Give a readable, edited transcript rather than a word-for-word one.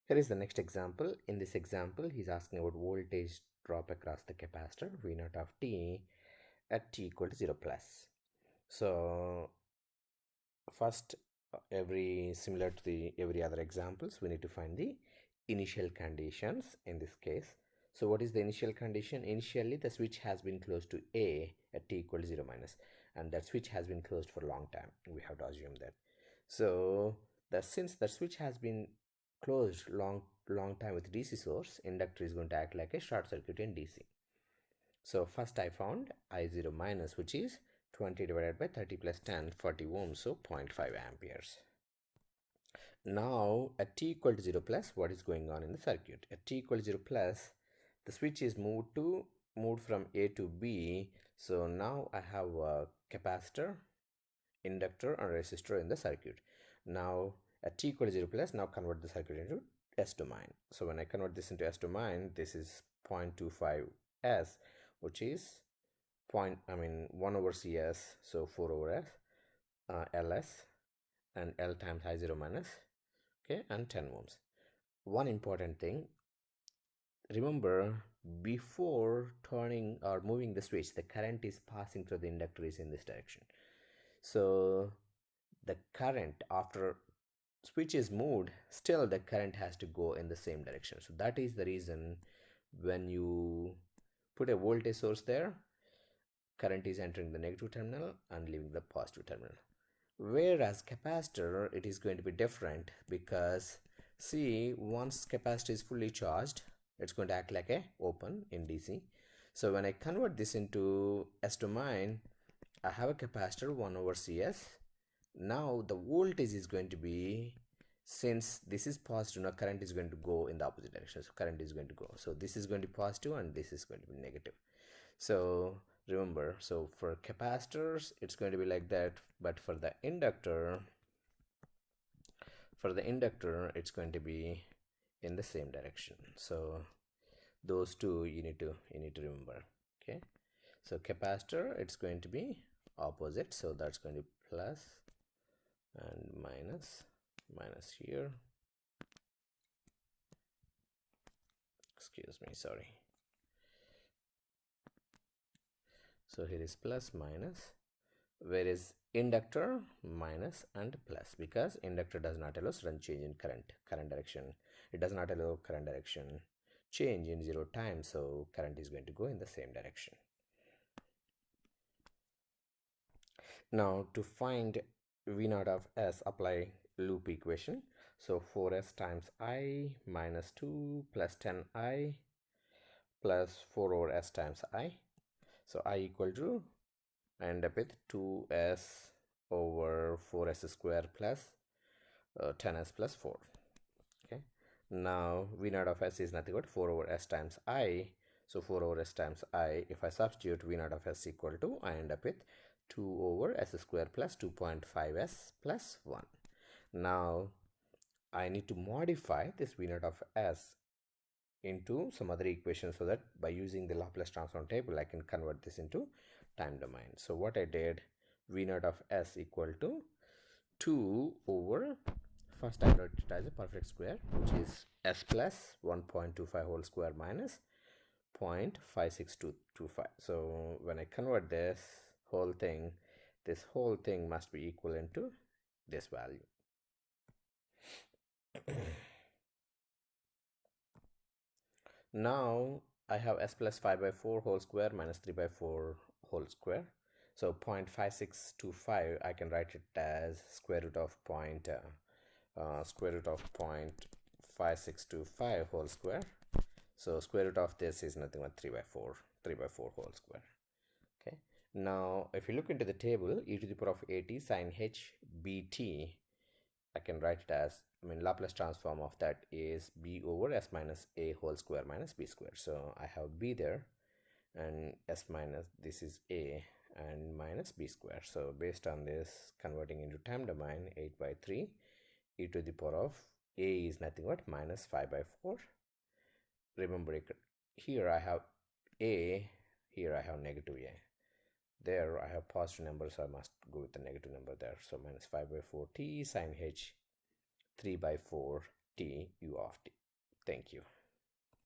Here is the next example. In this example, he's asking about voltage drop across the capacitor V naught of t at t equal to 0 plus. So first, every similar to the every other examples, we need to find the initial conditions in this case. So what is the initial condition? Initially, the switch has been closed to A at t equal to 0 minus, and that switch has been closed for a long time. We have to assume that. So since the switch has been closed long time with DC source, inductor is going to act like a short circuit in DC. So first I found I0 minus, which is 20 divided by 30 plus 10, 40 ohms, so 0.5 amperes. Now at t equal to 0 plus, what is going on in the circuit? At t equal to 0 plus, the switch is moved from A to B. So now I have a capacitor, inductor and resistor in the circuit. Now at t equal to 0 plus, now convert the circuit into S domain. So when I convert this into S domain, this is 0.25 S, which is 1 over CS, so 4 over S, LS, and L times I0 minus, okay, and 10 ohms. One important thing, remember, before turning or moving the switch, the current is passing through the inductor is in this direction. So the current after switch is moved, still the current has to go in the same direction. So that is the reason when you put a voltage source there, current is entering the negative terminal and leaving the positive terminal. Whereas capacitor, it is going to be different, because see, once capacitor is fully charged, it's going to act like a open in DC. So when I convert this into S domain, I have a capacitor 1 over CS. Now the voltage is going to be, since this is positive, now current is going to go in the opposite direction. So current is going to go, so this is going to be positive and this is going to be negative. So remember, so for capacitors it's going to be like that, but for the inductor it's going to be in the same direction. So those two you need to remember. Okay, so capacitor, it's going to be opposite, so that's going to be plus and minus here, excuse me, sorry. So here is plus minus, whereas inductor minus and plus, because inductor does not allow sudden change in current direction. It does not allow current direction change in 0 time, so current is going to go in the same direction. Now to find V naught of S, apply loop equation. So 4s times I minus 2 plus 10I plus 4 over s times I. So I equal to, I end up with 2s over 4s square plus 10s plus 4. Okay, now V naught of S is nothing but 4 over s times I. So 4 over s times I, if I substitute V naught of S equal to, I end up with 2 over s square plus 2.5s plus 1. Now I need to modify this V naught of S into some other equation, so that by using the Laplace transform table I can convert this into time domain. So what I did, V naught of S equal to 2 over, first I wrote it as a perfect square, which is S plus 1.25 whole square minus 0.56225. So when I convert this whole thing must be equivalent to this value. Now I have s plus 5 by 4 whole square minus 3 by 4 whole square. So 0.5625, I can write it as square root of 0.5625 whole square. So square root of this is nothing but 3 by 4 whole square. Okay, now if you look into the table, e to the power of at sine h bt, I can write it as, Laplace transform of that is b over s minus a whole square minus b square. So I have b there, and s minus, this is a, and minus b square. So based on this, converting into time domain, 8 by 3 e to the power of a is nothing but minus 5 by 4. Remember, here I have a, here I have negative a. There I have positive number, so I must go with the negative number there. So minus 5 by 4 t sine h 3 by 4 t u of t. Thank you.